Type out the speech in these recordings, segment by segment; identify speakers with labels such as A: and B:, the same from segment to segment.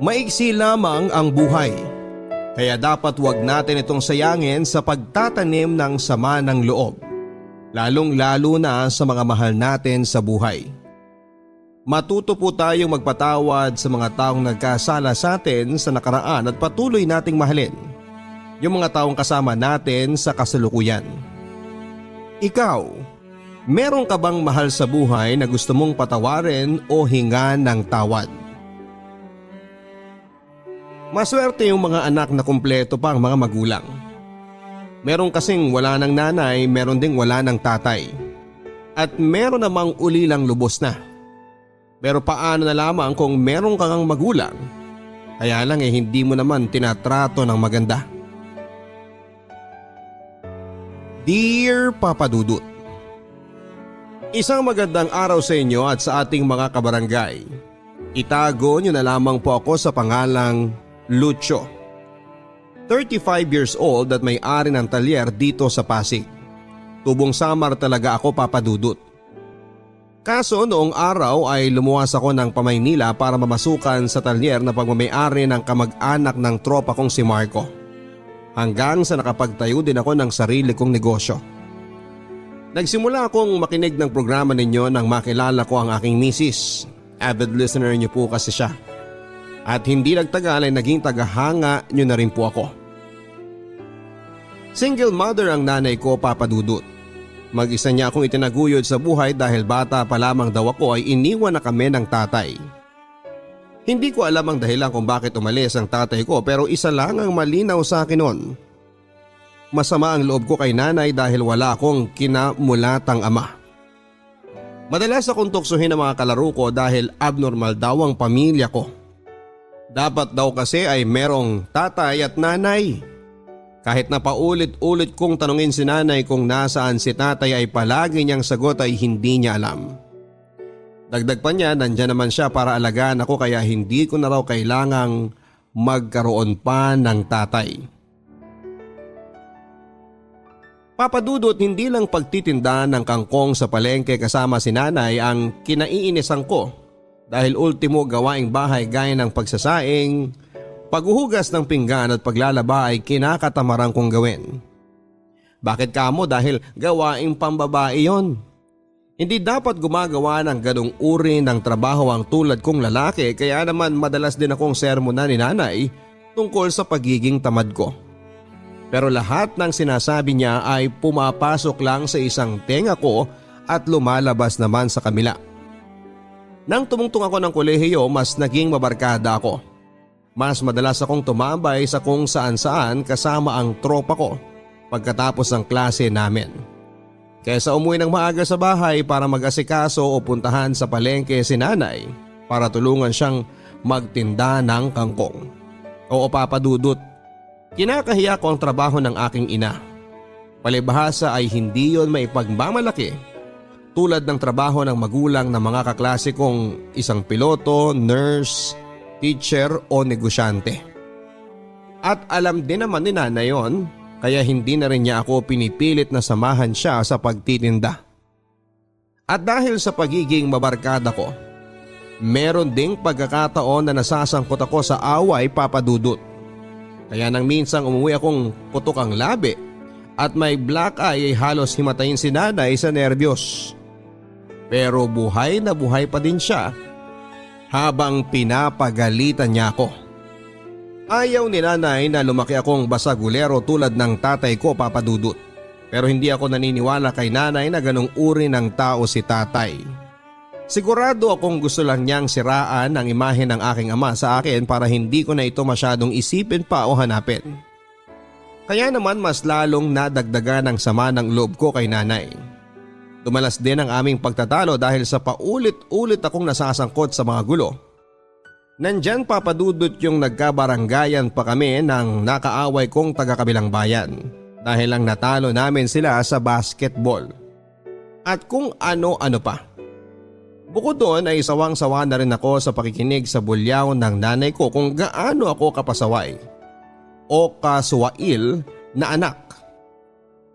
A: Maiksi lamang ang buhay, kaya dapat wag natin itong sayangin sa pagtatanim ng sama ng loob, lalong-lalo na sa mga mahal natin sa buhay. Matuto po tayong magpatawad sa mga taong nagkasala sa atin sa nakaraan at patuloy nating mahalin yung mga taong kasama natin sa kasalukuyan. Ikaw, meron ka bang mahal sa buhay na gusto mong patawarin o hinga ng tawad? Maswerte yung mga anak na kumpleto pa ang mga magulang. Meron kasing wala ng nanay, meron ding wala ng tatay. At meron namang ulilang lubos na. Pero paano na lamang kung meron kang magulang, kaya lang hindi mo naman tinatrato ng maganda? Dear Papa Dudut, isang magandang araw sa inyo at sa ating mga kabarangay. Itago nyo na lamang po ako sa pangalang Lucio. 35 years old at may-ari ng talyer dito sa Pasig. Tubong Samar talaga ako, Papa Dudut. Kaso noong araw ay lumuwas ako ng Pamaynila para mamasukan sa talyer na pagmamay-ari ng kamag-anak ng tropa kong si Marco. Hanggang sa nakapagtayo din ako ng sarili kong negosyo. Nagsimula akong makinig ng programa ninyo nang makilala ko ang aking misis. Avid listener niyo po kasi siya. At hindi nagtagal ay naging tagahanga niyo na rin po ako. Single mother ang nanay ko, Papa Dudut. Mag-isa niya akong itinaguyod sa buhay dahil bata pa lamang daw ako ay iniwan na kami ng tatay. Hindi ko alam ang dahilan kung bakit umalis ang tatay ko, pero isa lang ang malinaw sa akin noon. Masama ang loob ko kay nanay dahil wala akong kinamulatang ama. Madalas akong tuksuhin ng mga kalaro ko dahil abnormal daw ang pamilya ko. Dapat daw kasi ay merong tatay at nanay. Kahit na paulit-ulit kong tanungin si nanay kung nasaan si tatay ay palagi niyang sagot ay hindi niya alam. Dagdag pa niya, nandyan naman siya para alagaan ako kaya hindi ko na raw kailangang magkaroon pa ng tatay. Papa Dudut, hindi lang pagtitinda ng kangkong sa palengke kasama si nanay ang kinaiinisan ko. Dahil ultimo gawaing bahay gaya ng pagsasaing, paghuhugas ng pinggan at paglalaba ay kinakatamaran kong gawin. Bakit kamo? Dahil gawaing pambabae yon. Hindi dapat gumagawa ng ganong uri ng trabaho ang tulad kong lalaki, kaya naman madalas din akong sermonan ni nanay tungkol sa pagiging tamad ko. Pero lahat ng sinasabi niya ay pumapasok lang sa isang tenga ko at lumalabas naman sa kamila. Nang tumungtong ako ng kolehiyo, mas naging mabarkada ako. Mas madalas akong tumambay sa kung saan-saan kasama ang tropa ko pagkatapos ng klase namin. Kaysa umuwi ng maaga sa bahay para mag-asikaso o puntahan sa palengke si nanay para tulungan siyang magtinda ng kangkong. Oo, Papa Dudut, kinakahiya ko ang trabaho ng aking ina. Palibhasa ay hindi yon maipagmamalaki. Tulad ng trabaho ng magulang ng mga kaklase kong isang piloto, nurse, teacher o negosyante. At alam din naman ni nanay yon, kaya hindi na rin niya ako pinipilit na samahan siya sa pagtitinda. At dahil sa pagiging mabarkada ko, meron ding pagkakataon na nasasangkot ako sa away, Papa Dudut. Kaya nang minsang umuwi akong putok ang labi at may black eye ay halos himatayin si nanay sa nerbiyos. Pero buhay na buhay pa din siya habang pinapagalitan niya ako. Ayaw ni nanay na lumaki akong basagulero tulad ng tatay ko, Papa Dudut. Pero hindi ako naniniwala kay nanay na ganong uri ng tao si tatay. Sigurado akong gusto lang niyang siraan ang imahe ng aking ama sa akin para hindi ko na ito masyadong isipin pa o hanapin. Kaya naman mas lalong nadagdagan ang sama ng loob ko kay nanay. Dumalas din ang aming pagtatalo dahil sa paulit-ulit akong nasasangkot sa mga gulo. Nandyan, Papa Dudut, yung nagkabaranggayan pa kami ng nakaaway kong taga-kabilang bayan dahil lang natalo namin sila sa basketball. At kung ano-ano pa. Bukod doon ay sawang-sawa na rin ako sa pakikinig sa bulyaw ng nanay ko kung gaano ako kapasaway o kasuwail na anak.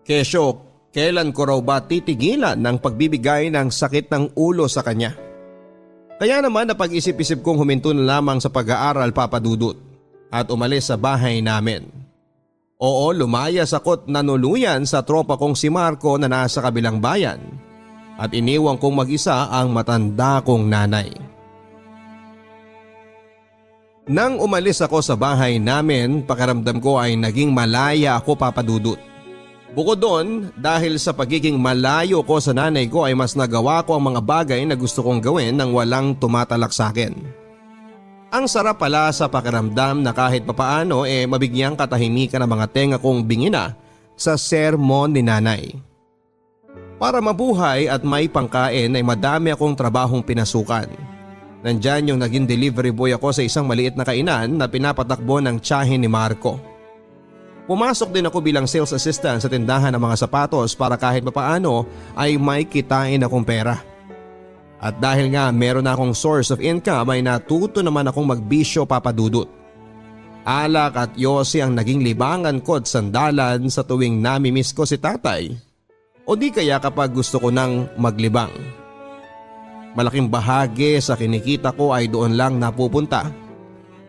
A: Kesyo, kailan ko raw ba titigilan ng pagbibigay ng sakit ng ulo sa kanya? Kaya naman napag-isip-isip kong huminto na lamang sa pag-aaral, Papa Dudut, at umalis sa bahay namin. Oo, lumayas ako't nanuluyan sa tropa kong si Marco na nasa kabilang bayan at iniwang kong mag-isa ang matanda kong nanay. Nang umalis ako sa bahay namin, pakiramdam ko ay naging malaya ako, Papa Dudut. Bukod doon, dahil sa pagiging malayo ko sa nanay ko ay mas nagawa ko ang mga bagay na gusto kong gawin nang walang tumatalak sa akin. Ang sarap pala sa pakiramdam na kahit papaano mabigyang katahimikan ang mga tenga kong bingina sa sermon ni nanay. Para mabuhay at may pangkain ay madami akong trabahong pinasukan. Nandyan yung naging delivery boy ako sa isang maliit na kainan na pinapatakbo ng tiyahin ni Marco. Pumasok din ako bilang sales assistant sa tindahan ng mga sapatos para kahit papaano ay may kitain akong pera. At dahil nga meron na akong source of income ay natuto naman akong magbisyo, Papa Dudut. Alak at yosi ang naging libangan ko at sandalan sa tuwing namimiss ko si tatay o di kaya kapag gusto ko nang maglibang. Malaking bahagi sa kinikita ko ay doon lang napupunta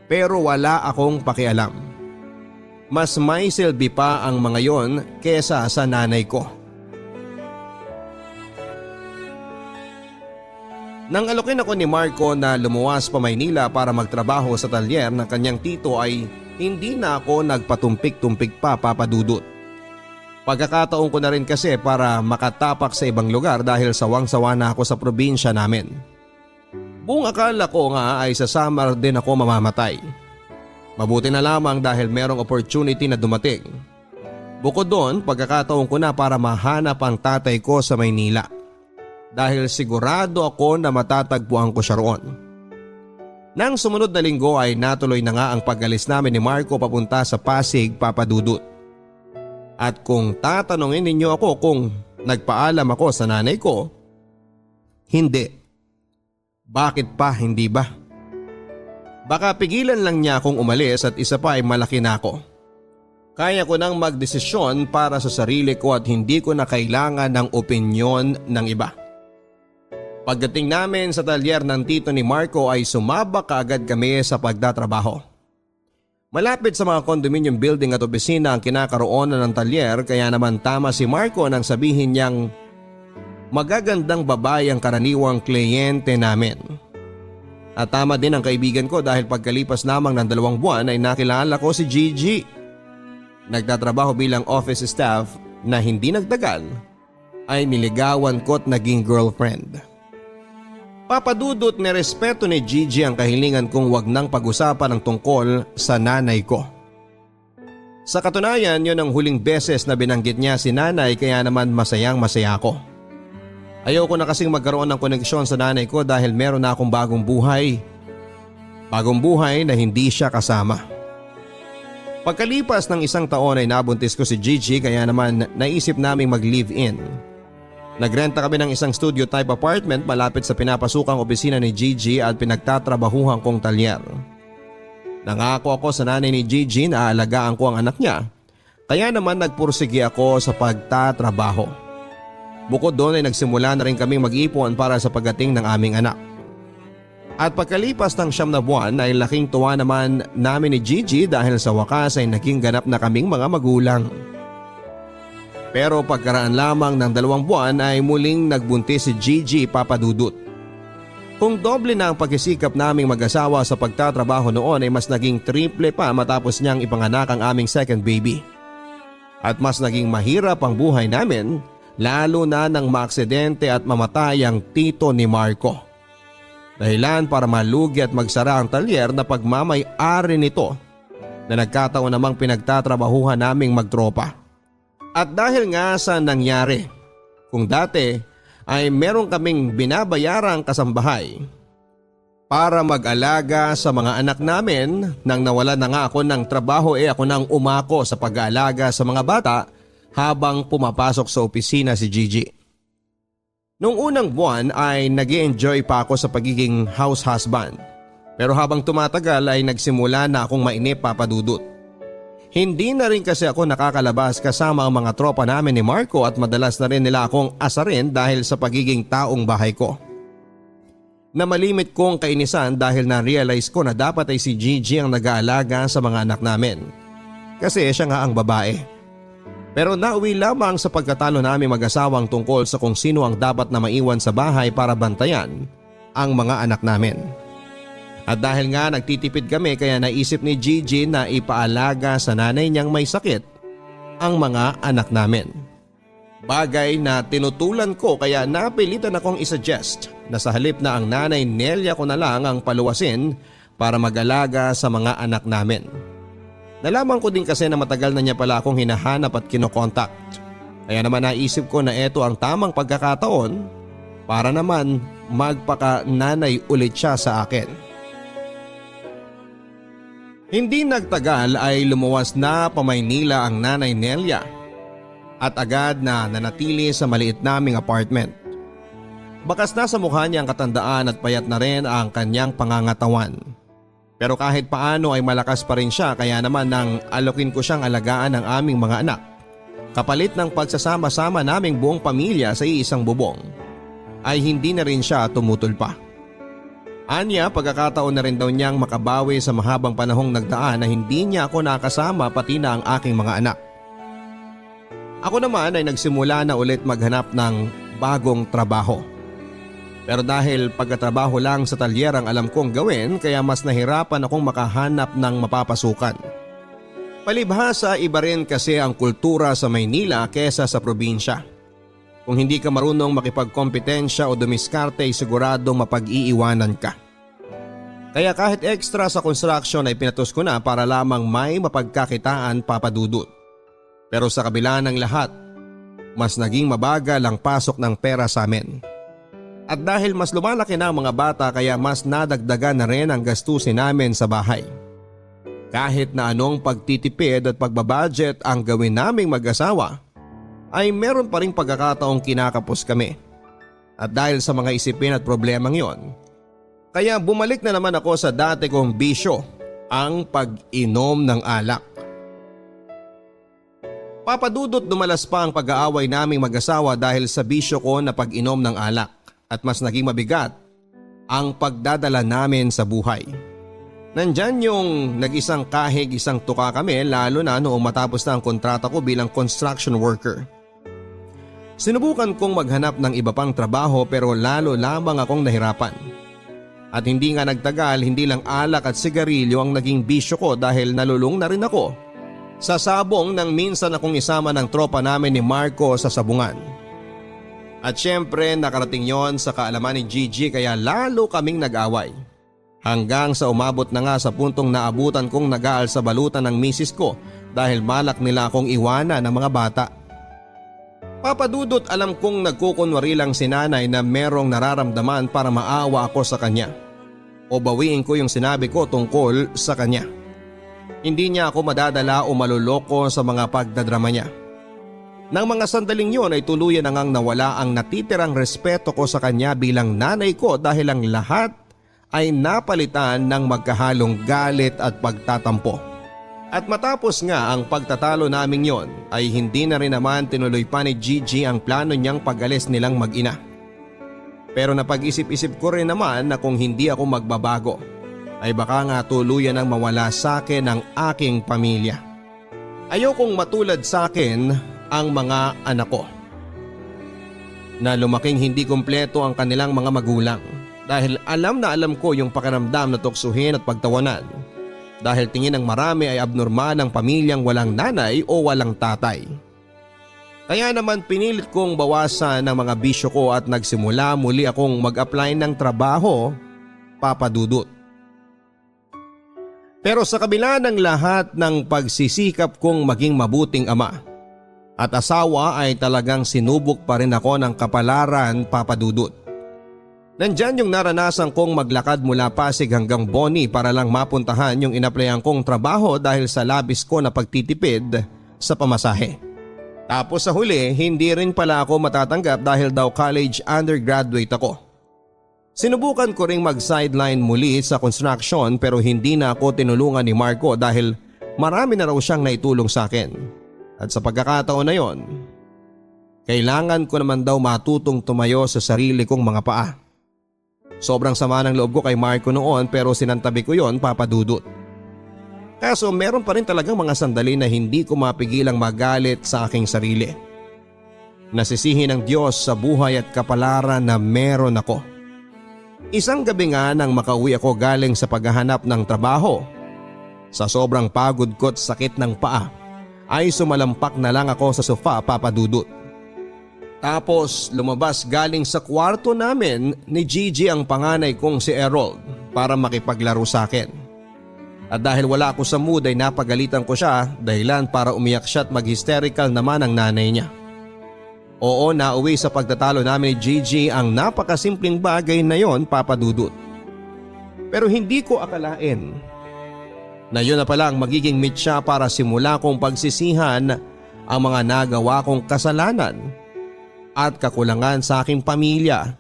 A: pero wala akong pakialam. Mas may silbi pa ang mga yon kesa sa nanay ko. Nang alokin ako ni Marco na lumuwas pa Maynila para magtrabaho sa talyer ng kanyang tito ay hindi na ako nagpatumpik-tumpik pa, Papa Dudut. Pagkakataon ko na rin kasi para makatapak sa ibang lugar dahil sawang-sawa na ako sa probinsya namin. Buong akala ko nga ay sa summer din ako mamamatay. Mabuti na lamang dahil merong opportunity na dumating. Bukod doon, pagkakataon ko na para mahanap ang tatay ko sa Maynila. Dahil sigurado ako na matatagpuan ko siya roon. Nang sumunod na linggo ay natuloy na nga ang pag-alis namin ni Marco papunta sa Pasig, Papa Dudut. At kung tatanungin ninyo ako kung nagpaalam ako sa nanay ko, hindi. Bakit pa hindi ba? Baka pigilan lang niya akong umalis at isa pa ay malaki na ako. Kaya ko nang magdesisyon para sa sarili ko at hindi ko na kailangan ng opinyon ng iba. Pagdating namin sa talyer ng tito ni Marco ay sumabak kaagad kami sa pagtatrabaho. Malapit sa mga condominium building at opisina ang kinakaroonan ng talyer kaya naman tama si Marco nang sabihin niyang magagandang babae ang karaniwang kliyente namin. At tama din ang kaibigan ko dahil pagkalipas lamang ng 2 buwan ay nakilala ko si Gigi. Nagtatrabaho bilang office staff na hindi nagtagal ay niligawan ko at naging girlfriend. Papa Dudut, nirespeto ni Gigi ang kahilingan kong wag nang pag-usapan ang tungkol sa nanay ko. Sa katunayan, yon ang huling beses na binanggit niya si nanay kaya naman masayang masaya ako. Ayoko na kasing magkaroon ng koneksyon sa nanay ko dahil meron na akong bagong buhay. Bagong buhay na hindi siya kasama. Pagkalipas ng 1 taon ay nabuntis ko si Gigi kaya naman naisip naming mag-live-in. Nagrenta kami ng isang studio type apartment malapit sa pinapasukang opisina ni Gigi at pinagtatrabahuhan kong talyer. Nangako ako sa nanay ni Gigi na aalagaan ko ang anak niya, kaya naman nagpursige ako sa pagtatrabaho. Bukod doon ay nagsimula na rin kaming mag-ipon para sa pagdating ng aming anak. At pagkalipas ng 9 na buwan ay laking tuwa naman namin ni Gigi dahil sa wakas ay naging ganap na kaming mga magulang. Pero pagkaraan lamang ng 2 buwan ay muling nagbuntis si Gigi, Papa Dudut. Kung doble na ang pagsisikap naming mag-asawa sa pagtatrabaho noon ay mas naging triple pa matapos niyang ipanganak ang aming second baby. At mas naging mahirap ang buhay namin lalo na nang maaksidente at mamatay ang tito ni Marco. Dahilan para malugi at magsara ang talyer na pagmamay-ari nito na nagkataon namang pinagtatrabahuhan naming magtropa. At dahil nga sa nangyari, kung dati ay meron kaming binabayarang kasambahay para mag-alaga sa mga anak namin, nang nawala na nga ako ng trabaho ako nang umako sa pag-aalaga sa mga bata habang pumapasok sa opisina si Gigi. Noong unang buwan ay nag-i-enjoy pa ako sa pagiging house husband. Pero habang tumatagal ay nagsimula na akong mainip, Papa Dudut. Hindi na rin kasi ako nakakalabas kasama ang mga tropa namin ni Marco at madalas na rin nila akong asarin dahil sa pagiging taong bahay ko. na malimit kong kainisan dahil na-realize ko na dapat ay si Gigi ang nag-aalaga sa mga anak namin. Kasi siya nga ang babae. Pero nauwi lamang sa pagkatalo namin mag-asawang tungkol sa kung sino ang dapat na maiwan sa bahay para bantayan ang mga anak namin. At dahil nga nagtitipid kami kaya naisip ni Gigi na ipaalaga sa nanay niyang may sakit ang mga anak namin. Bagay na tinutulan ko kaya napilitan akong isuggest na sa halip na ang nanay Nelia ko na lang ang paluwasin para mag-alaga sa mga anak namin. Nalaman ko din kasi na matagal na niya pala akong hinahanap at kinokontak. Kaya naman naisip ko na ito ang tamang pagkakataon para naman magpaka-nanay ulit siya sa akin. Hindi nagtagal ay lumuwas na pa Maynila ang nanay Nelia at agad na nanatili sa maliit naming apartment. Bakas na sa mukha niya ang katandaan at payat na rin ang kanyang pangangatawan. Pero kahit paano ay malakas pa rin siya kaya naman nang alokin ko siyang alagaan ng aming mga anak. Kapalit ng pagsasama-sama naming buong pamilya sa iisang bubong ay hindi na rin siya tumutol pa. Anya pagkakataon na rin daw niyang makabawi sa mahabang panahong nagdaan na hindi niya ako nakasama pati na ang aking mga anak. Ako naman ay nagsimula na ulit maghanap ng bagong trabaho. Pero dahil pagkatrabaho lang sa talyer ang alam kong gawin kaya mas nahirapan akong makahanap ng mapapasukan. Palibhasa iba rin kasi ang kultura sa Maynila kesa sa probinsya. Kung hindi ka marunong makipagkompetensya o dumiskarte ay siguradong mapag-iiwanan ka. Kaya kahit extra sa construction ay pinatos ko na para lamang may mapagkakitaan papadudot. Pero sa kabila ng lahat, mas naging mabagal ang pasok ng pera sa amin. At dahil mas lumalaki na ang mga bata kaya mas nadagdagan na rin ang gastusin namin sa bahay. Kahit na anong pagtitipid at pagbabudget ang gawin naming mag-asawa, ay meron pa ring pagkakataong kinakapos kami. At dahil sa mga isipin at problemang yon, kaya bumalik na naman ako sa dati kong bisyo, ang pag-inom ng alak. Papadudot dumalas pa ang pag-aaway naming mag-asawa dahil sa bisyo ko na pag-inom ng alak. At mas naging mabigat ang pagdadala namin sa buhay. Nandyan yung nag-isang kahig isang tuka kami lalo na noong matapos na ang kontrata ko bilang construction worker. Sinubukan kong maghanap ng iba pang trabaho pero lalo lamang akong nahirapan. At hindi nga nagtagal hindi lang alak at sigarilyo ang naging bisyo ko dahil nalulung na rin ako sa sabong nang minsan akong isama ng tropa namin ni Marco sa sabungan. At syempre nakarating yon sa kaalaman ni Gigi kaya lalo kaming nag-away. Hanggang sa umabot na nga sa puntong naabutan kong nag-aal sa balutan ng misis ko dahil malak nila akong iwanan ng mga bata. Papadudot alam kong nagkukunwari lang si nanay na merong nararamdaman para maawa ako sa kanya. O bawiin ko yung sinabi ko tungkol sa kanya. Hindi niya ako madadala o maluloko sa mga pagdadrama niya. Nang mga sandaling yon ay tuluyan na ngang nawala ang natitirang respeto ko sa kanya bilang nanay ko dahil ang lahat ay napalitan ng magkahalong galit at pagtatampo. At matapos nga ang pagtatalo naming yon ay hindi na rin naman tinuloy pa ni Gigi ang plano niyang pag-alis nilang mag-ina. Pero napag-isip-isip ko rin naman na kung hindi ako magbabago ay baka nga tuluyan ang mawala sa akin ang aking pamilya. Ayokong matulad sa akin ang mga anak ko na lumaking hindi kumpleto ang kanilang mga magulang dahil alam na alam ko yung pakiramdam na tuksuhin at pagtawanan dahil tingin ng marami ay abnormal ang pamilyang walang nanay o walang tatay. Kaya naman pinilit kong bawasan ang mga bisyo ko at nagsimula muli akong mag-apply ng trabaho, papadudot. Pero sa kabila ng lahat ng pagsisikap kong maging mabuting ama at asawa ay talagang sinubok pa rin ako ng kapalaran, papadudot. Nandyan yung naranasan kong maglakad mula Pasig hanggang Boni para lang mapuntahan yung inaplayan kong trabaho dahil sa labis ko na pagtitipid sa pamasahe. Tapos sa huli, hindi rin pala ako matatanggap dahil daw college undergraduate ako. Sinubukan ko ring mag-sideline muli sa construction pero hindi na ako tinulungan ni Marco dahil marami na raw siyang naitulong sa akin. At sa pagkakataon na yon, kailangan ko naman daw matutong tumayo sa sarili kong mga paa. Sobrang sama ng loob ko kay Marco noon pero sinantabi ko yon, Papa Dudut. Kaso meron pa rin talagang mga sandali na hindi ko mapigilang magalit sa aking sarili. Nasisihin ng Diyos sa buhay at kapalaran na meron ako. Isang gabi nga nang makauwi ako galing sa paghahanap ng trabaho, sa sobrang pagod ko at sakit ng paa ay sumalampak na lang ako sa sofa, Papa Dudut. Tapos lumabas galing sa kwarto namin ni Gigi ang panganay kong si Erold para makipaglaro sa akin. At dahil wala ako sa mood ay napagalitan ko siya dahilan para umiyak siya at mag-hysterical naman ang nanay niya. Oo, nauwi sa pagtatalo namin ni Gigi ang napakasimpleng bagay na yon, Papa Dudut. Pero hindi ko akalain na yun na pala ang magiging mitya para simula kong pagsisihan ang mga nagawa kong kasalanan at kakulangan sa aking pamilya,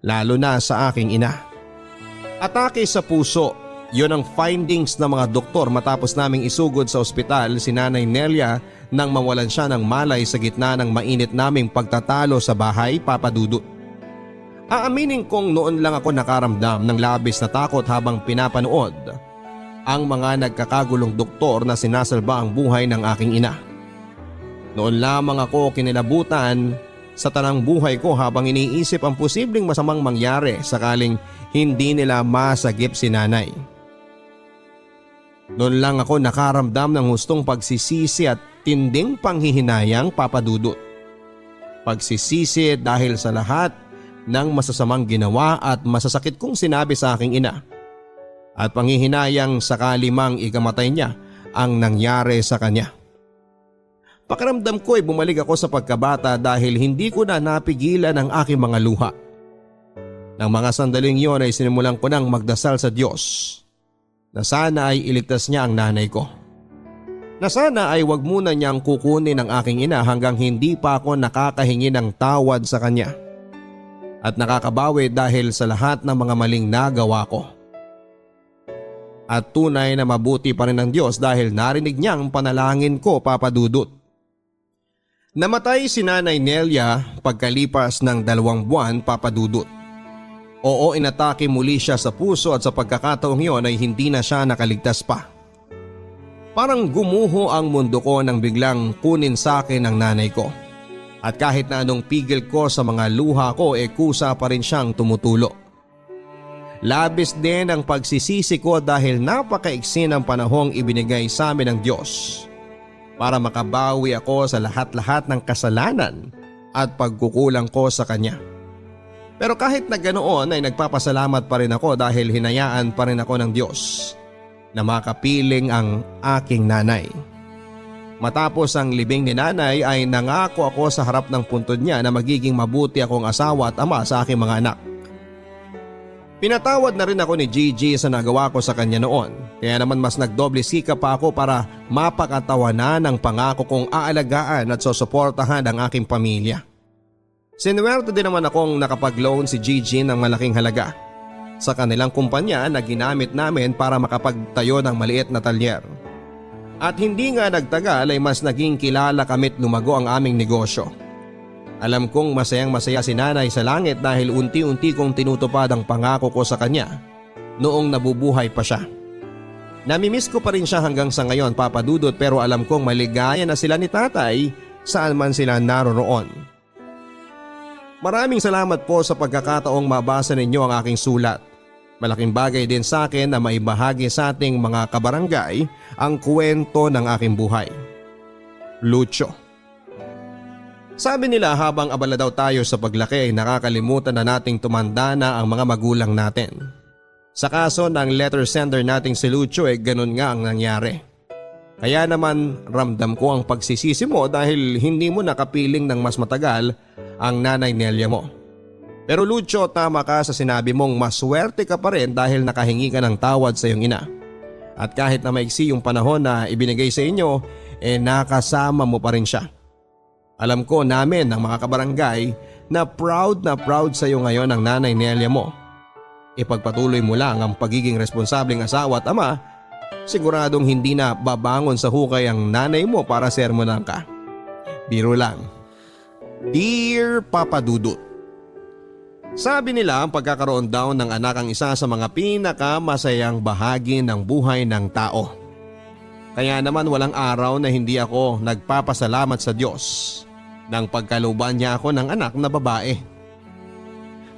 A: lalo na sa aking ina. Atake sa puso. Yun ang findings ng mga doktor matapos naming isugod sa ospital si Nanay Nelia nang mawalan siya ng malay sa gitna ng mainit naming pagtatalo sa bahay, Papa Dudut. Aaminin kong noon lang ako nakaramdam ng labis na takot habang pinapanood ang mga nagkakagulong doktor na sinasalba ang buhay ng aking ina. Noon lamang ako kinilabutan sa tanang buhay ko habang iniisip ang posibleng masamang mangyari sakaling hindi nila masagip si nanay. Noon lang ako nakaramdam ng hustong pagsisisi at tinding panghihinayang, Papa Dudut. Pagsisisi dahil sa lahat ng masasamang ginawa at masasakit kong sinabi sa aking ina. At panghihinayang sakali mang ikamatay niya ang nangyari sa kanya. Pakiramdam ko ay bumalik ako sa pagkabata dahil hindi ko na napigilan ang aking mga luha. Nang mga sandaling yon ay sinimulan ko nang magdasal sa Diyos na sana ay iligtas niya ang nanay ko. Na sana ay wag muna niyang kukunin ang aking ina hanggang hindi pa ako nakakahingi ng tawad sa kanya. At nakakabawi dahil sa lahat ng mga maling nagawa ko. At tunay na mabuti pa rin ng Diyos dahil narinig niya ang panalangin ko, Papa Dudut. Namatay si Nanay Nelia pagkalipas ng 2 buwan, Papa Dudut. Oo, inatake muli siya sa puso at sa pagkakataong yon ay hindi na siya nakaligtas pa. Parang gumuho ang mundo ko nang biglang kunin sa akin ang nanay ko. At kahit na anong pigil ko sa mga luha ko kusa pa rin siyang tumutulo. Labis din ang pagsisisi ko dahil napakaiksi ng panahong ibinigay sa amin ng Diyos para makabawi ako sa lahat-lahat ng kasalanan at pagkukulang ko sa Kanya. Pero kahit na ganoon ay nagpapasalamat pa rin ako dahil hinayaan pa rin ako ng Diyos na makapiling ang aking nanay. Matapos ang libing ni nanay ay nangako ako sa harap ng puntod niya na magiging mabuti akong asawa at ama sa aking mga anak. Pinatawad na rin ako ni Gigi sa nagawa ko sa kanya noon, kaya naman mas nagdoble sikap pa ako para mapakatawanan ang pangako kong aalagaan at susuportahan ang aking pamilya. Sinuwerte din naman akong nakapag-loan si Gigi ng malaking halaga sa kanilang kumpanya na ginamit namin para makapagtayo ng maliit na talyer. At hindi nga nagtagal ay mas naging kilala kami't lumago ang aming negosyo. Alam kong masayang-masaya si nanay sa langit dahil unti-unti kong tinutupad ang pangako ko sa kanya noong nabubuhay pa siya. Namimiss ko pa rin siya hanggang sa ngayon, Papa Dudut, pero alam kong maligaya na sila ni tatay saan man sila naroroon. Maraming salamat po sa pagkakataong mabasa ninyo ang aking sulat. Malaking bagay din sa akin na maibahagi sa ating mga kabarangay ang kwento ng aking buhay. Lucio. Sabi nila habang abala daw tayo sa paglaki ay nakakalimutan na nating tumanda na ang mga magulang natin. Sa kaso ng letter sender nating si Lucio ganun nga ang nangyari. Kaya naman ramdam ko ang pagsisisi mo dahil hindi mo nakapiling ng mas matagal ang Nanay Nelia mo. Pero Lucio, tama ka sa sinabi mong maswerte ka pa rin dahil nakahingi ka ng tawad sa iyong ina. At kahit na maiksi yung panahon na ibinigay sa inyo, nakasama mo pa rin siya. Alam ko namin ng mga kabarangay na proud sa iyo ngayon ang Nanay Nelia mo. Ipagpatuloy mo lang ang pagiging responsableng asawa at ama. Siguradong hindi na babangon sa hukay ang nanay mo para sermonan ka. Biro lang. Dear Papa Dudut, Sabi nila ang pagkakaroon daw ng anak ang isa sa mga pinakamasayang bahagi ng buhay ng tao. Kaya naman walang araw na hindi ako nagpapasalamat sa Diyos nang pagkalooban niya ako ng anak na babae.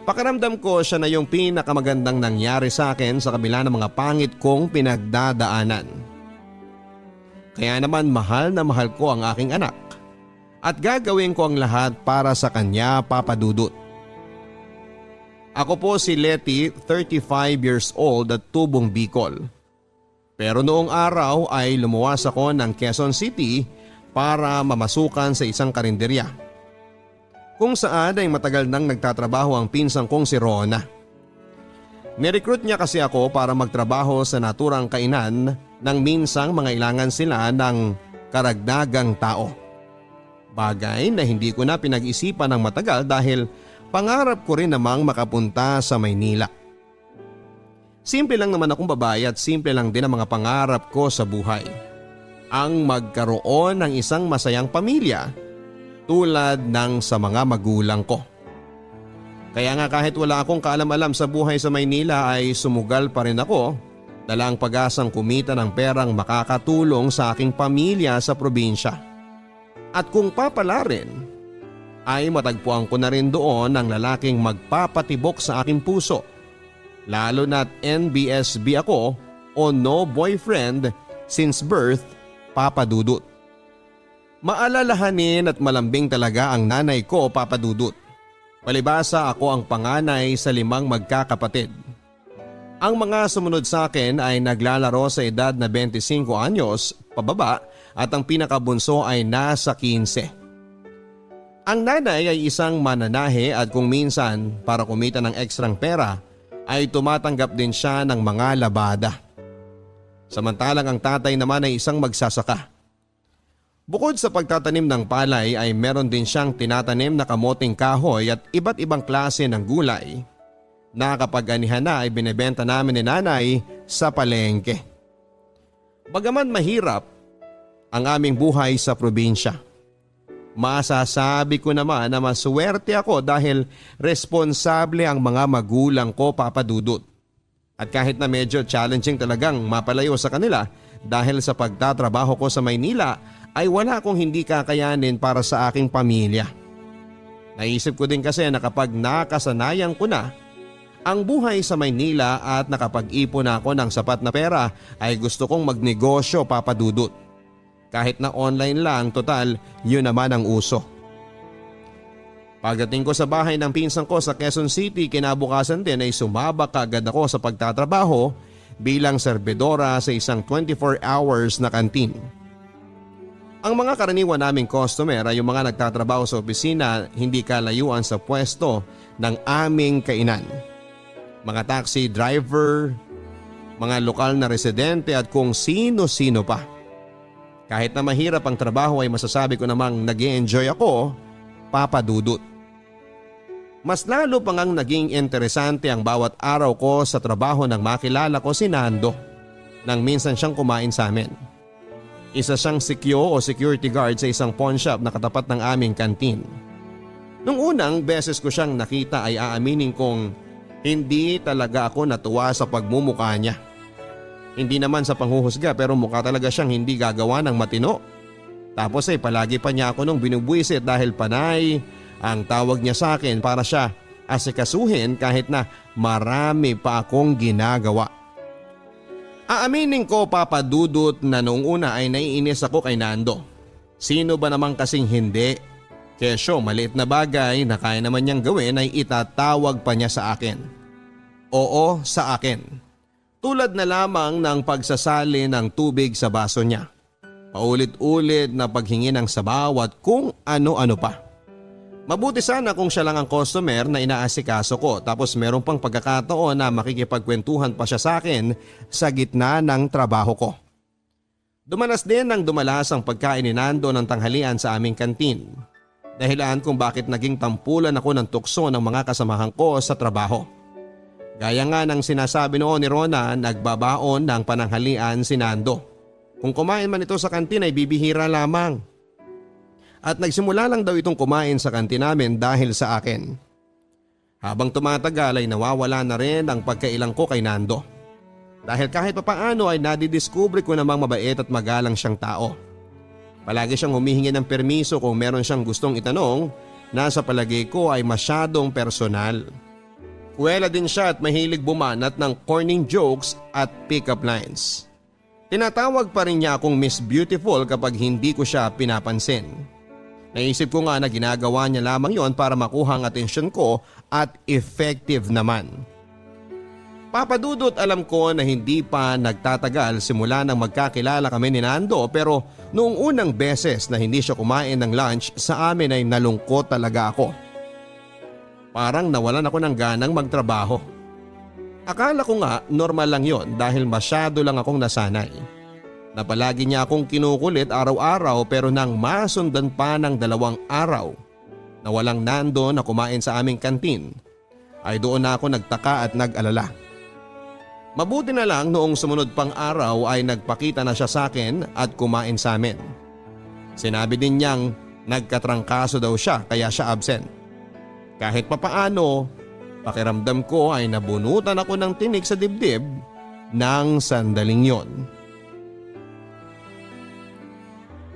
A: Pakiramdam ko siya na yung pinakamagandang nangyari sa akin sa kabila ng mga pangit kong pinagdadaanan. Kaya naman mahal na mahal ko ang aking anak at gagawin ko ang lahat para sa kanya, Papa Dudut. Ako po si Letty, 35 years old at tubong Bicol. Pero noong araw ay lumuwas ako ng Quezon City para mamasukan sa isang karinderya, kung saan ay matagal nang nagtatrabaho ang pinsang kong si Rona. Nirecruit niya kasi ako para magtrabaho sa naturang kainan nang minsang mangailangan sila ng karagdagang tao. Bagay na hindi ko na pinag-isipan ng matagal dahil pangarap ko rin namang makapunta sa Maynila. Simple lang naman akong babae at simple lang din ang mga pangarap ko sa buhay. Ang magkaroon ng isang masayang pamilya tulad ng sa mga magulang ko. Kaya nga kahit wala akong kaalam-alam sa buhay sa Maynila ay sumugal pa rin ako, dala ang pag-asang kumita ng perang makakatulong sa aking pamilya sa probinsya. At kung papala rin, ay matagpuan ko na rin doon ang lalaking magpapatibok sa aking puso. Lalo na't NBSB ako o no boyfriend since birth, Papa Dudut. Maalalahanin at malambing talaga ang nanay ko, Papa Dudut. Palibasa ako ang panganay sa 5 magkakapatid. Ang mga sumunod sa akin ay naglalaro sa edad na 25 anyos pababa at ang pinakabunso ay nasa 15. Ang nanay ay isang mananahe at kung minsan para kumita ng ekstrang pera ay tumatanggap din siya ng mga labada. Samantalang ang tatay naman ay isang magsasaka. Bukod sa pagtatanim ng palay ay meron din siyang tinatanim na kamoting kahoy at iba't ibang klase ng gulay na kapag anihan na ay binebenta namin ni nanay sa palengke. Bagaman mahirap ang aming buhay sa probinsya, masasabi ko naman na maswerte ako dahil responsable ang mga magulang ko, Papa Dudut. At kahit na medyo challenging talagang mapalayo sa kanila dahil sa pagtatrabaho ko sa Maynila, ay wala akong hindi kakayanin para sa aking pamilya. Naisip ko din kasi na kapag nakasanayan ko na ang buhay sa Maynila at nakapag-ipon ako ng sapat na pera ay gusto kong magnegosyo, Papa Dudut. Kahit na online lang, total yun naman ang uso. Pagdating ko sa bahay ng pinsan ko sa Quezon City, kinabukasan din ay sumabak agad ako sa pagtatrabaho bilang serbedora sa isang 24 hours na kantin. Ang mga karaniwan naming customer ay yung mga nagtatrabaho sa opisina hindi kalayuan sa pwesto ng aming kainan. Mga taxi driver, mga lokal na residente at kung sino-sino pa. Kahit na mahirap ang trabaho ay masasabi ko namang nag-i-enjoy ako, Papa Dudut. Mas lalo pang ang naging interesante ang bawat araw ko sa trabaho nang makilala ko si Nando nang minsan siyang kumain sa amin. Isa siyang sikyo o security guard sa isang pawn shop na katapat ng aming kantin. Nung unang beses ko siyang nakita ay aaminin kong hindi talaga ako natuwa sa pagmumukha niya. Hindi naman sa panghuhusga pero mukha talaga siyang hindi gagawa ng matino. Tapos ay palagi pa niya ako nung binubwisit dahil panay ang tawag niya sa akin para siya asikasuhin kahit na marami pa akong ginagawa. Aaminin ko, Papa Dudut, na noong una ay naiinis ako kay Nando. Sino ba naman kasing hindi? Kesyo maliit na bagay na kaya naman niyang gawin ay itatawag pa niya sa akin. Oo, sa akin. Tulad na lamang ng pagsasali ng tubig sa baso niya. Paulit-ulit na paghingi ng sabaw at kung ano-ano pa. Mabuti sana kung siya lang ang customer na inaasikaso ko tapos meron pang pagkakataon na makikipagkwentuhan pa siya sa akin sa gitna ng trabaho ko. Dumanas din ng dumalas ang pagkain ni Nando ng tanghalian sa aming kantin. Dahilan kung bakit naging tampulan ako ng tukso ng mga kasamahan ko sa trabaho. Gaya nga ng sinasabi noon ni Rona, nagbabaon ng pananghalian si Nando. Kung kumain man ito sa kantin ay bibihira lamang. At nagsimula lang daw itong kumain sa kantin namin dahil sa akin. Habang tumatagal ay nawawala na rin ang pagkailang ko kay Nando. Dahil kahit papaano ay nadidiskubre ko namang mabait at magalang siyang tao. Palagi siyang humihingi ng permiso kung meron siyang gustong itanong na sa palagay ko ay masyadong personal. Kuwela din siya at mahilig bumanat ng corning jokes at pick-up lines. Tinatawag pa rin niya akong Miss Beautiful kapag hindi ko siya pinapansin. Naisip ko nga na ginagawa niya lamang yon para makuha ang atensyon ko at effective naman. Papadudot, alam ko na hindi pa nagtatagal simula nang magkakilala kami ni Nando, pero noong unang beses na hindi siya kumain ng lunch sa amin ay nalungkot talaga ako. Parang nawalan ako ng ganang magtrabaho. Akala ko nga normal lang yon dahil masyado lang akong nasanay. Na palagi niya akong kinukulit araw-araw, pero nang masundan pa ng 2 araw na walang Nando na kumain sa aming kantin ay doon na ako nagtaka at nag-alala. Mabuti na lang noong sumunod pang araw ay nagpakita na siya sa akin at kumain sa amin. Sinabi din niyang nagkatrangkaso daw siya kaya siya absent. Kahit papaano, pakiramdam ko ay nabunutan ako ng tinik sa dibdib ng sandaling yon.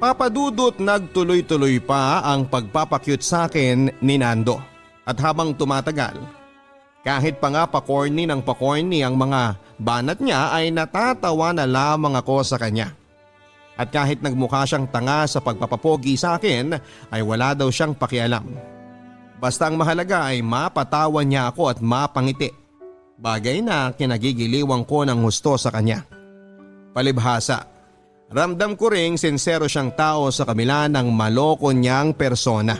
A: Papadudot, nagtuloy-tuloy pa ang pagpapakyut sa akin ni Nando. At habang tumatagal, kahit pa nga pa-corny ng pa-corny ang mga banat niya ay natatawa na lamang ako sa kanya. At kahit nagmukha siyang tanga sa pagpapapogi sa akin ay wala daw siyang pakialam. Basta ang mahalaga ay mapatawa niya ako at mapangiti. Bagay na kinagigiliwang ko ng husto sa kanya. Palibhasa, ramdam ko ring sincero siyang tao sa kabila ng maloko niyang persona.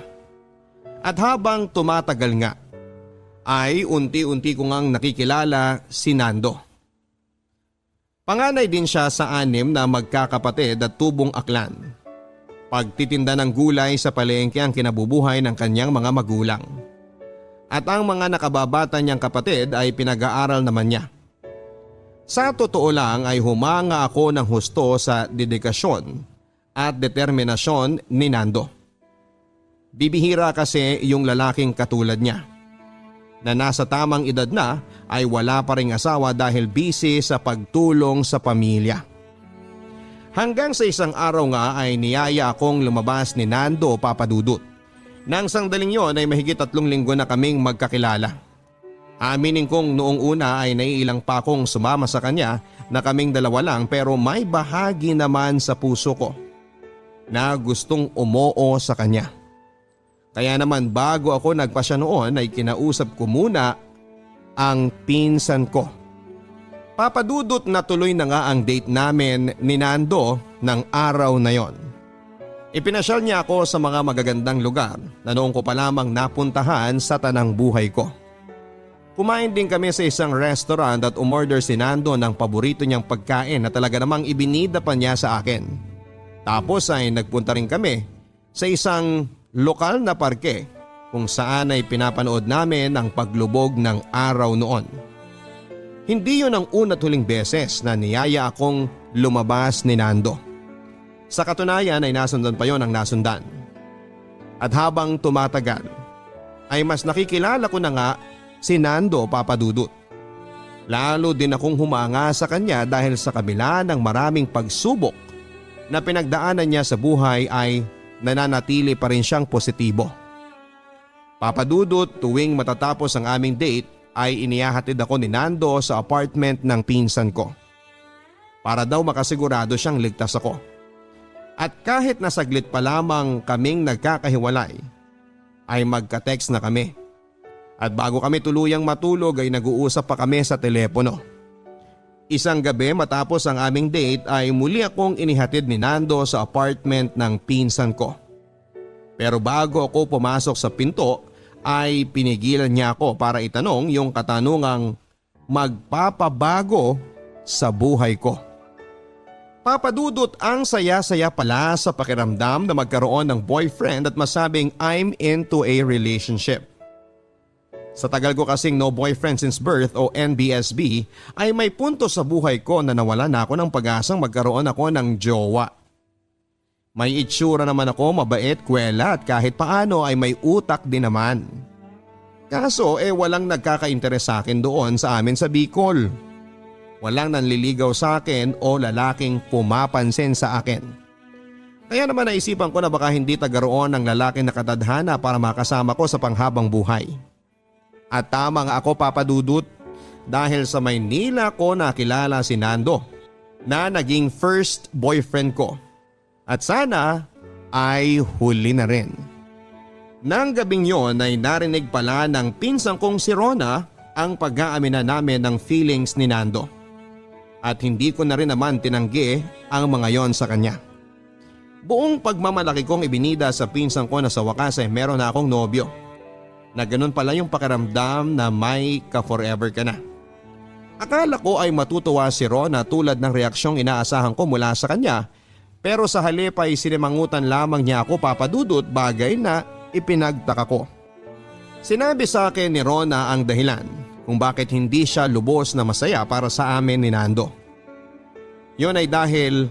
A: At habang tumatagal nga, ay unti-unti ko ngang nakikilala si Nando. Panganay din siya sa 6 na magkakapatid at tubong aklan. Pagtitinda ng gulay sa palengke ang kinabubuhay ng kanyang mga magulang. At ang mga nakababata niyang kapatid ay pinag-aaral naman niya. Sa totoo lang ay humanga ako ng husto sa dedikasyon at determinasyon ni Nando. Bibihira kasi yung lalaking katulad niya, na nasa tamang edad na ay wala pa ring asawa dahil busy sa pagtulong sa pamilya. Hanggang sa isang araw nga ay niyaya akong lumabas ni Nando, Papadudot. Nang sandaling yon ay mahigit 3 linggo na kaming magkakilala. Aminin kong noong una ay naiilang pa akong sumama sa kanya na kaming 2 lang, pero may bahagi naman sa puso ko na gustong umoo sa kanya. Kaya naman bago ako nagpasya noon ay kinausap ko muna ang pinsan ko. Papadudot, na tuloy na nga ang date namin ni Nando ng araw na yon. Ipinasyal niya ako sa mga magagandang lugar na noong ko pa lamang napuntahan sa tanang buhay ko. Kumain din kami sa isang restaurant at umorder si Nando ng paborito niyang pagkain na talaga namang ibinida pa niya sa akin. Tapos ay nagpunta rin kami sa isang lokal na parke kung saan ay pinapanood namin ang paglubog ng araw noon. Hindi yun ang una't huling beses na niyaya akong lumabas ni Nando. Sa katunayan ay nasundan pa yon ang nasundan. At habang tumatagal ay mas nakikilala ko na nga si Nando, Papadudot. Lalo din akong humanga sa kanya dahil sa kabila ng maraming pagsubok na pinagdaanan niya sa buhay ay nananatili pa rin siyang positibo. Papadudot, tuwing matatapos ang aming date ay inihahatid ako ni Nando sa apartment ng pinsan ko. Para daw makasigurado siyang ligtas ako. At kahit nasaglit pa lamang kaming nagkakahiwalay ay magka-text na kami. At bago kami tuluyang matulog ay nag-uusap pa kami sa telepono. Isang gabi matapos ang aming date ay muli akong inihatid ni Nando sa apartment ng pinsan ko. Pero bago ako pumasok sa pinto ay pinigilan niya ako para itanong yung katanungang magpapabago sa buhay ko. Papadudot, ang saya-saya pala sa pakiramdam na magkaroon ng boyfriend at masabing I'm into a relationship. Sa tagal ko kasing no boyfriend since birth o NBSB ay may punto sa buhay ko na nawala na ako ng pag-asang magkaroon ako ng jowa. May itsura naman ako, mabait, kwela at kahit paano ay may utak din naman. Kaso walang nagkaka-interes sa akin doon sa amin sa Bicol. Walang nanliligaw sa akin o lalaking pumapansin sa akin. Kaya naman naisipan ko na baka hindi tagaroon ng lalaking nakatadhana para makasama ko sa panghabang buhay. At tama nga ako, Papa Dudut, dahil sa Maynila ko nakilala si Nando na naging first boyfriend ko. At sana ay huli na rin. Nang gabing yon ay narinig pala ng pinsang kong si Rona ang pag-aamina namin ng feelings ni Nando. At hindi ko na rin naman tinanggi ang mga yon sa kanya. Buong pagmamalaki kong ibinida sa pinsang ko na sa wakas ay meron na akong nobyo. Na ganun pala yung pakiramdam na may ka-forever ka na. Akala ko ay matutuwa si Rona tulad ng reaksyong inaasahan ko mula sa kanya, pero sa halip ay sinimangutan lamang niya ako, Papa Dudut, bagay na ipinagtaka ko. Sinabi sa akin ni Rona ang dahilan kung bakit hindi siya lubos na masaya para sa amin ni Nando. Yun ay dahil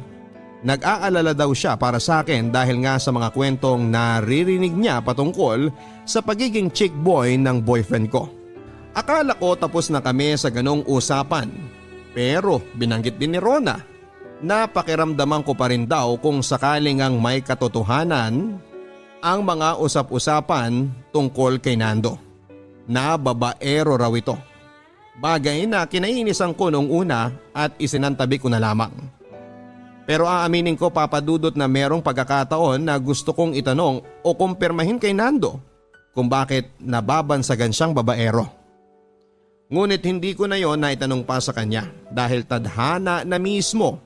A: nag-aalala daw siya para sa akin dahil nga sa mga kwentong naririnig niya patungkol sa pagiging chick boy ng boyfriend ko. Akala ko tapos na kami sa ganong usapan, pero binanggit din ni Rona na pakiramdaman ko pa rin daw kung sakaling ang may katotohanan ang mga usap-usapan tungkol kay Nando, na babaero raw ito. Bagay na kinainisan ko noong una at isinantabi ko na lamang. Pero aaminin ko, Papa Dudut, na merong pagkakataon na gusto kong itanong o kumpirmahin kay Nando kung bakit nababansagan siyang babaero. Ngunit hindi ko na yon na itanong pa sa kanya dahil tadhana na mismo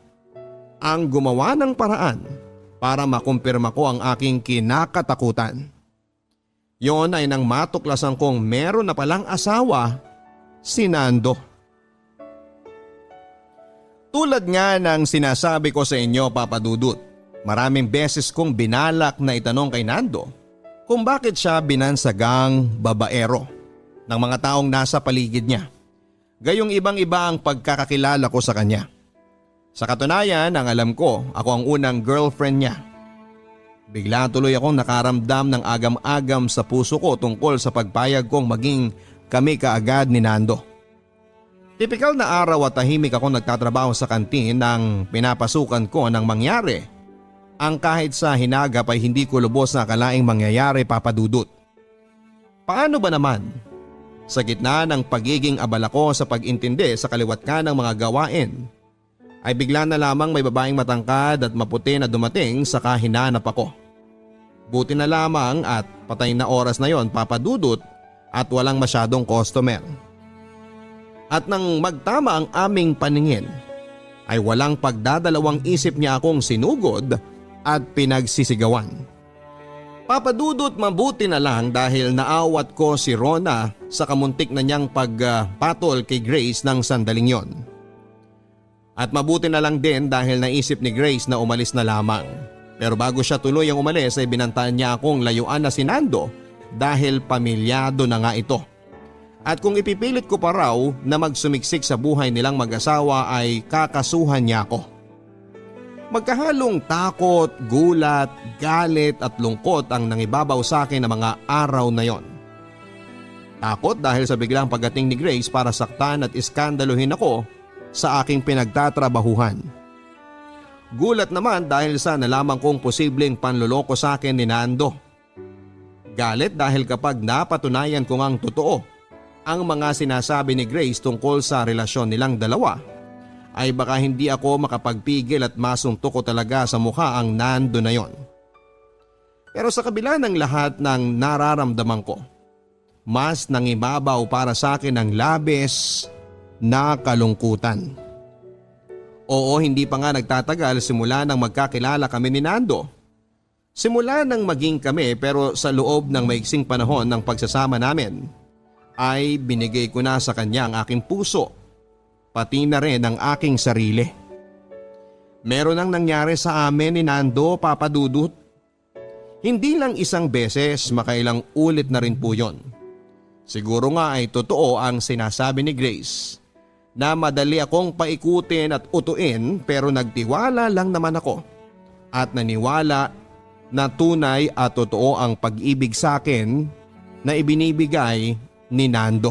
A: ang gumawa ng paraan para makumpirma ko ang aking kinakatakutan. Yon ay nang matuklasan kong meron na palang asawa si Nando. Tulad nga ng sinasabi ko sa inyo, Papa Dudut, maraming beses kong binalak na itanong kay Nando kung bakit siya binansagang babaero ng mga taong nasa paligid niya. Gayong ibang-iba ang pagkakakilala ko sa kanya. Sa katunayan, ang alam ko, ako ang unang girlfriend niya. Bigla tuloy akong nakaramdam ng agam-agam sa puso ko tungkol sa pagpayag kong maging kami kaagad ni Nando. Tipikal na araw at tahimik ako nagtatrabaho sa kantin nang pinapasukan ko ng mangyari. Ang kahit sa hinagap ay hindi ko lubos na akalaing mangyayari, Papa Dudut. Paano ba naman? Sa gitna ng pagiging abala ko sa pag-intindi sa kaliwat ka ng mga gawain, ay bigla na lamang may babaeng matangkad at maputi na dumating sa kahinanap ako. Buti na lamang at patay na oras na yon, Papa Dudut, at walang masyadong customer. At nang magtama ang aming paningin, ay walang pagdadalawang isip niya akong sinugod at pinagsisigawan. Papa Dudut, mabuti na lang dahil naawat ko si Rona sa kamuntik na niyang pagpatol kay Grace ng sandaling yon. At mabuti na lang din dahil naisip ni Grace na umalis na lamang. Pero bago siya tuluyang umalis ay binantaan niya akong layuan na si Nando dahil pamilyado na nga ito. At kung ipipilit ko pa raw na magsumiksik sa buhay nilang mag-asawa ay kakasuhan niya ako. Magkahalong takot, gulat, galit at lungkot ang nangibabaw sa akin ng mga araw na yon. Takot dahil sa biglang pagdating ni Grace para saktan at iskandaluhin ako sa aking pinagtatrabahuhan. Gulat naman dahil sa nalaman kong posibleng panloloko sa akin ni Nando. Galit dahil kapag napatunayan ko ngang totoo ang mga sinasabi ni Grace tungkol sa relasyon nilang dalawa, ay baka hindi ako makapagpigil at masuntok ko talaga sa mukha ang Nando na yon. Pero sa kabila ng lahat ng nararamdaman ko, mas nangibabaw para sa akin ang labis na kalungkutan. Oo, hindi pa nga nagtatagal simula nang magkakilala kami ni Nando. Simula nang maging kami, pero sa loob ng maiksing panahon ng pagsasama namin ay binigay ko na sa kanya ang aking puso, pati na rin ang aking sarili. Meron ang nangyari sa amin ni Nando, Papa Dudut. Hindi lang isang beses, makailang ulit na rin po yon. Siguro nga ay totoo ang sinasabi ni Grace na madali akong paikutin at utuin, pero nagtiwala lang naman ako at naniwala na tunay at totoo ang pag-ibig sa akin na ibinibigay ni Nando.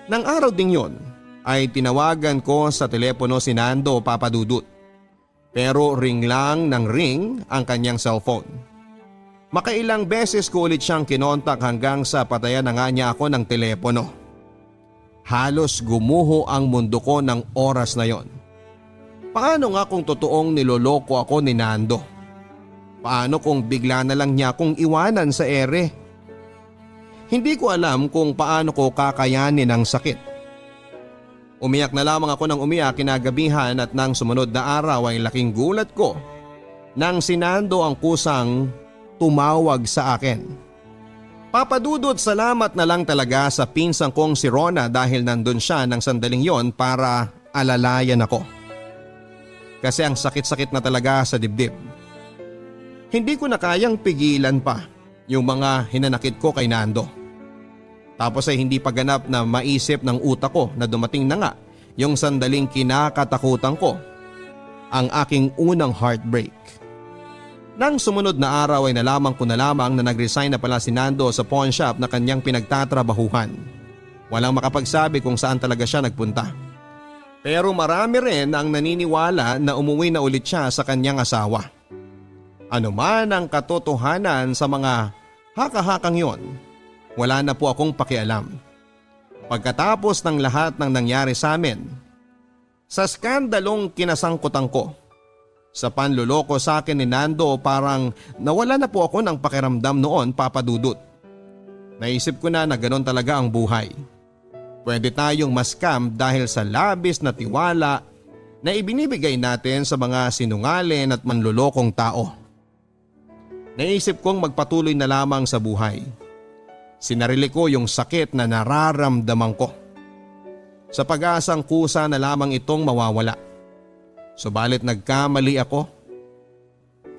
A: Nang araw ding yon ay tinawagan ko sa telepono si Nando, Papa Dudut. Pero ring lang ng ring ang kanyang cellphone. Makailang beses ko ulit siyang kinontak hanggang sa patayan na nga niya ako ng telepono. Halos gumuho ang mundo ko ng oras na yon. Paano nga kung totoong niloloko ako ni Nando? Paano kung bigla na lang niya akong iwanan sa ere? Hindi ko alam kung paano ko kakayanin ang sakit. Umiyak na lamang ako ng umiyak kinagabihan at nang sumunod na araw ay laking gulat ko nang si Nando ang kusang tumawag sa akin. Papa Dudut, salamat na lang talaga sa pinsang kong si Rona dahil nandun siya ng sandaling yon para alalayan ako. Kasi ang sakit-sakit na talaga sa dibdib. Hindi ko na kayang pigilan pa yung mga hinanakit ko kay Nando. Tapos ay hindi pa ganap na maisip ng utak ko na dumating na nga yung sandaling kinakatakutan ko, ang aking unang heartbreak. Nang sumunod na araw ay nalaman ko na lamang na nag-resign na pala si Nando sa pawn shop na kanyang pinagtatrabahuhan. Walang makapagsabi kung saan talaga siya nagpunta. Pero marami rin ang naniniwala na umuwi na ulit siya sa kanyang asawa. Ano man ang katotohanan sa mga haka-hakang yon, wala na po akong pakialam. Pagkatapos ng lahat ng nangyari sa amin, sa skandalong kinasangkutan ko, sa panluloko sa akin ni Nando, parang nawala na po ako ng pakiramdam noon, Papa Dudut. Naisip ko na ganon talaga ang buhay. Pwede tayong ma-scam dahil sa labis na tiwala na ibinibigay natin sa mga sinungaling at manlulokong tao. Naisip kong magpatuloy na lamang sa buhay. Sinarili ko yung sakit na nararamdaman ko. Sa pag-asang kusa na lamang itong mawawala. Subalit nagkamali ako.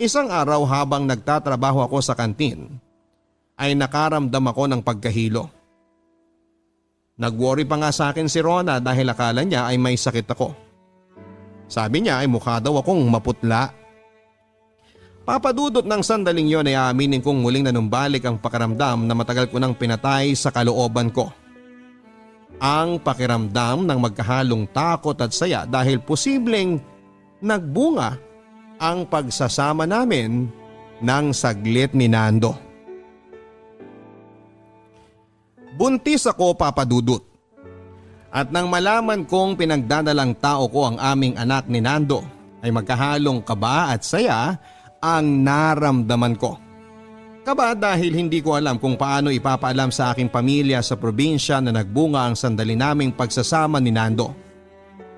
A: Isang araw habang nagtatrabaho ako sa kantin, ay nakaramdam ako ng pagkahilo. Nag-worry pa nga sa akin si Rona dahil akala niya ay may sakit ako. Sabi niya ay mukha daw akong maputla. Papadudot ng sandaling yon ay aaminin kong muling nanumbalik ang pakiramdam na matagal ko nang pinatay sa kalooban ko. Ang pakiramdam ng magkahalong takot at saya dahil posibleng nagbunga ang pagsasama namin ng saglit ni Nando. Buntis ako, Papadudot. At nang malaman kong pinagdadalang tao ko ang aming anak ni Nando, ay magkahalong kaba at saya ang naramdaman ko. Kaba dahil hindi ko alam kung paano ipapaalam sa aking pamilya sa probinsya na nagbunga ang sandali naming pagsasama ni Nando.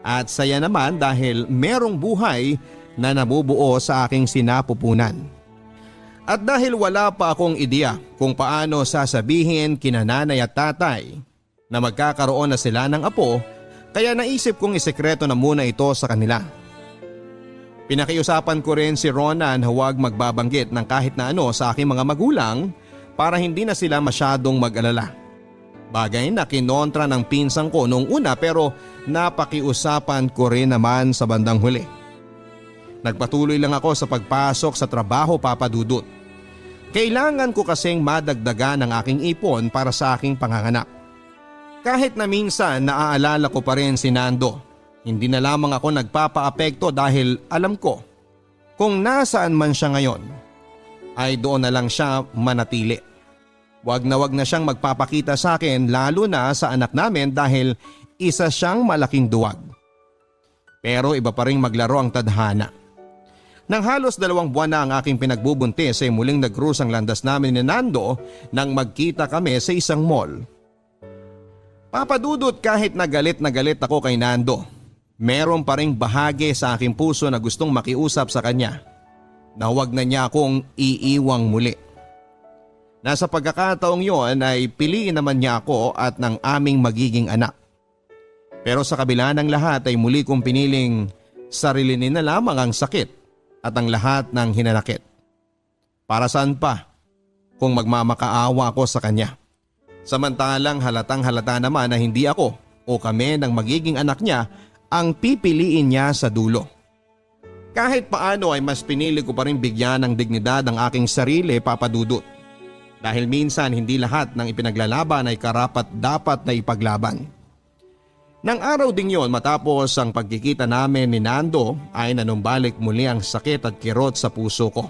A: At saya naman dahil merong buhay na nabubuo sa aking sinapupunan. At dahil wala pa akong ideya kung paano sasabihin kina nanay at tatay na magkakaroon na sila ng apo, kaya naisip kong isekreto na muna ito sa kanila. Pinakiusapan ko rin si Rona na huwag magbabanggit ng kahit na ano sa aking mga magulang para hindi na sila masyadong mag-alala. Bagay na kinontra ng pinsang ko noong una pero napakiusapan ko rin naman sa bandang huli. Nagpatuloy lang ako sa pagpasok sa trabaho, Papadudot. Kailangan ko kasing madagdagan ang aking ipon para sa aking panganganak. Kahit na minsan naaalala ko pa rin si Nando, hindi na lamang ako nagpapaapekto dahil alam ko kung nasaan man siya ngayon ay doon na lang siya manatili. Wag na siyang magpapakita sa akin lalo na sa anak namin dahil isa siyang malaking duwag. Pero iba pa rin maglaro ang tadhana. Nang halos 2 buwan na ang aking pinagbubuntis ay muling nag-cruise ang landas namin ni Nando nang magkita kami sa isang mall. Papadudot, kahit na galit ako kay Nando, meron pa ring bahagi sa aking puso na gustong makiusap sa kanya na huwag na niya akong iiwang muli. Nasa pagkakataong yon ay piliin naman niya ako at ng aming magiging anak. Pero sa kabila ng lahat ay muli kong piniling sarilinin na lamang ang sakit at ang lahat ng hinanakit. Para saan pa kung magmamakaawa ako sa kanya? Samantalang halatang halata naman na hindi ako o kami ng magiging anak niya ang pipiliin niya sa dulo. Kahit paano ay mas pinili ko pa rin bigyan ng dignidad ang aking sarili, Papadudot. Dahil minsan hindi lahat ng ipinaglalaban ay karapat dapat na ipaglaban. Nang araw ding yon matapos ang pagkikita namin ni Nando ay nanumbalik muli ang sakit at kirot sa puso ko.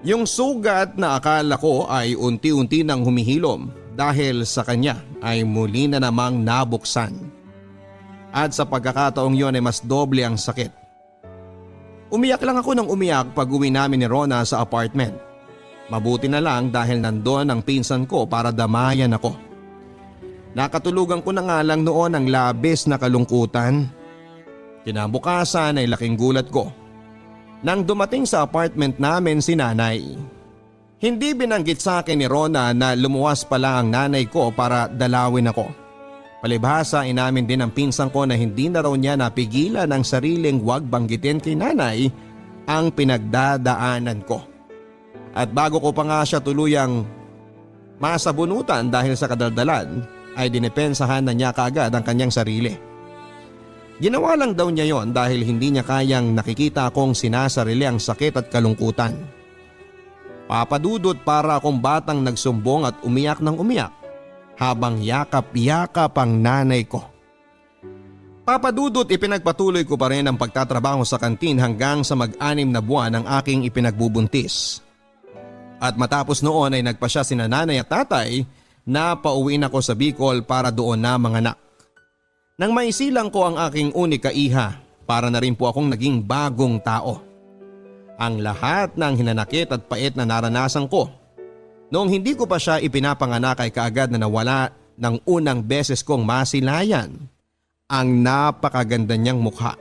A: Yung sugat na akala ko ay unti-unti nang humihilom dahil sa kanya ay muli na namang nabuksan. At sa pagkakataong yon ay mas doble ang sakit. Umiyak lang ako ng umiyak pag uwi namin ni Rona sa apartment. Mabuti na lang dahil nandoon ang pinsan ko para damayan ako. Nakatulugan ko na nga lang noon ang labis na kalungkutan. Kinabukasan ay laking gulat ko nang dumating sa apartment namin si nanay. Hindi binanggit sa akin ni Rona na lumuwas pala ang nanay ko para dalawin ako. Palibhasa inamin din ng pinsan ko na hindi na raw niya napigilan ang sariling wag banggitin kay nanay ang pinagdadaanan ko. At bago ko pa nga siya tuluyang masabunutan dahil sa kadaldalan ay dinepensahan na niya kaagad ang kanyang sarili. Ginawa lang daw niya yon dahil hindi niya kayang nakikita akong sinasarili ang sakit at kalungkutan. Papadudot para akong batang nagsumbong at umiyak ng umiyak habang yakap-yakap ang nanay ko. Papadudot ipinagpatuloy ko pa rin ang pagtatrabaho sa kantin hanggang sa mag-anim na buwan ang aking ipinagbubuntis. At matapos noon ay nagpasya sina nanay at tatay na pauwiin ako sa Bicol para doon na manganak. Nang maisilang ko ang aking unika iha, para na rin po akong naging bagong tao. Ang lahat ng hinanakit at pait na naranasan ko noong hindi ko pa siya ipinapanganak ay kaagad na nawala ng unang beses kong masilayan ang napakaganda niyang mukha.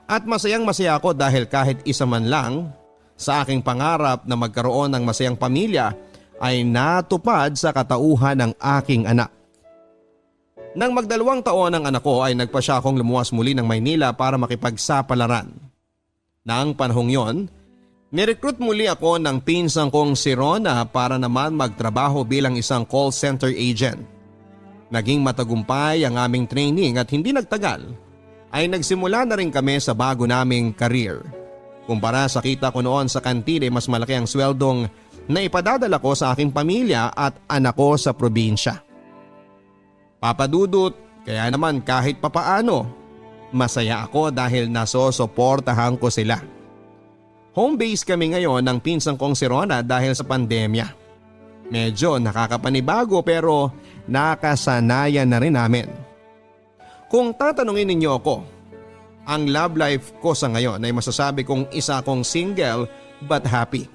A: At masayang masaya ako dahil kahit isa man lang sa aking pangarap na magkaroon ng masayang pamilya ay natupad sa katauhan ng aking anak. Nang magdalawang taon ang anak ko ay nagpasya akong lumuwas muli ng Maynila para makipagsapalaran. Nang panahong yon, nirecruit muli ako ng pinsang kong si Rona para naman magtrabaho bilang isang call center agent. Naging matagumpay ang aming training at hindi nagtagal ay nagsimula na rin kami sa bago naming career. Kumpara sa kita ko noon sa kantin ay mas malaki ang sweldong na ipadadala ko sa aking pamilya at anak ko sa probinsya. Papadudot, kaya naman kahit papaano, masaya ako dahil nasosuportahan ko sila. Home base kami ngayon ng pinsang kong si Rona dahil sa pandemya. Medyo nakakapanibago pero nakasanayan na rin namin. Kung tatanungin ninyo ako, ang love life ko sa ngayon ay masasabi kong isa akong single but happy.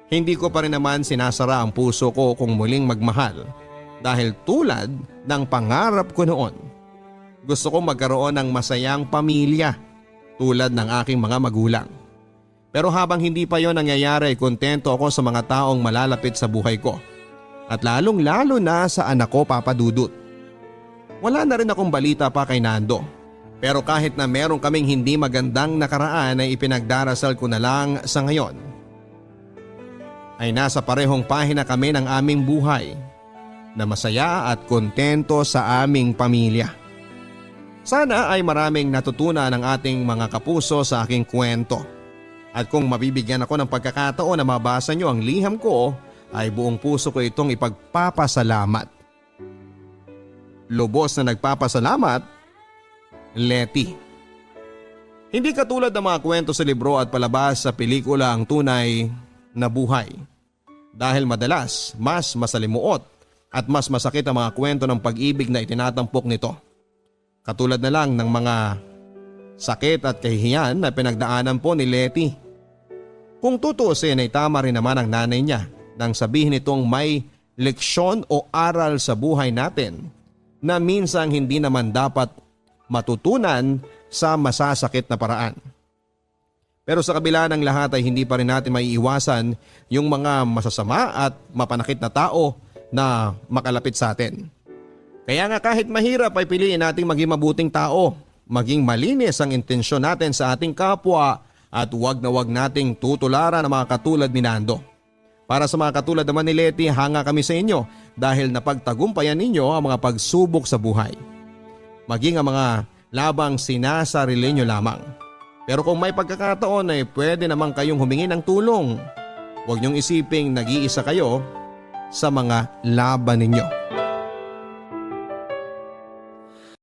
A: Hindi ko pa rin naman sinasara ang puso ko kung muling magmahal dahil tulad ng pangarap ko noon. Gusto kong magkaroon ng masayang pamilya tulad ng aking mga magulang. Pero habang hindi pa yon nangyayari, kontento ako sa mga taong malalapit sa buhay ko. At lalong lalo na sa anak ko, Papa Dudut. Wala na rin akong balita pa kay Nando. Pero kahit na meron kaming hindi magandang nakaraan ay ipinagdarasal ko na lang sa ngayon ay nasa parehong pahina kami ng aming buhay na masaya at kontento sa aming pamilya. Sana ay maraming natutunan ng ating mga kapuso sa aking kwento. At kung mabibigyan ako ng pagkakataon na mabasa nyo ang liham ko, ay buong puso ko itong ipagpapasalamat. Lubos na nagpapasalamat, Letty. Hindi katulad ng mga kwento sa libro at palabas sa pelikula ang tunay na buhay. Dahil madalas mas masalimuot at mas masakit ang mga kwento ng pag-ibig na itinatampok nito. Katulad na lang ng mga sakit at kahihiyan na pinagdaanan po ni Letty. Kung tutuusin ay tama rin naman ang nanay niya nang sabihin nitong may leksyon o aral sa buhay natin na minsan hindi naman dapat matutunan sa masasakit na paraan. Pero sa kabila ng lahat ay hindi pa rin natin maiiwasan yung mga masasama at mapanakit na tao na makalapit sa atin. Kaya nga kahit mahirap ay piliin nating maging mabuting tao, maging malinis ang intensyon natin sa ating kapwa at huwag na huwag nating tutularan ang mga katulad ni Nando. Para sa mga katulad naman ni Letty, hanga kami sa inyo dahil napagtagumpayan ninyo ang mga pagsubok sa buhay. Maging ang mga labang sinasarili nyo lamang. Pero kung may pagkakataon ay pwede naman kayong humingi ng tulong. Huwag niyong isiping nag-iisa kayo sa mga laban ninyo.